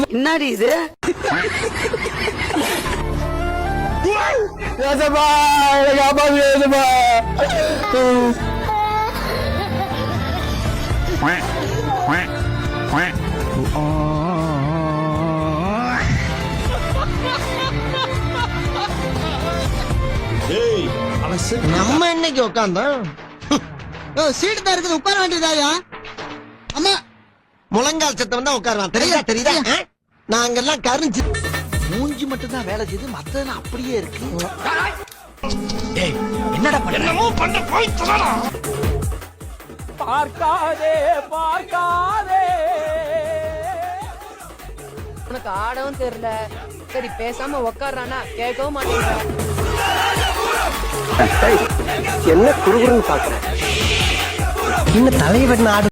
என்னடி இது? நம்ம இன்னைக்கு உட்காந்தோம் சீட்டு தான் இருக்குது உட்கார வேண்டியதாயா அம்மா முழங்கால் சத்தம் தான் உட்காருவான் தெரியுதா தெரியுதா நாங்கெல்லாம் கரிஞ்சு மூஞ்சி மட்டும் தான் வேலை செய்து மத்ததெல்லாம் அப்படியே இருக்கு. என்னடா பண்ண போய் சொல்லடா. பார்க்காதே பார்க்காதே. உனக்கு ஆடவும் தெரியல. சரி பேசாம உக்காரானா கேட்கவும் மாட்டேங்கிறான். என்ன குறுகுறுன்னு பாக்குறேன் இன்னும் தலைவன் ஆடு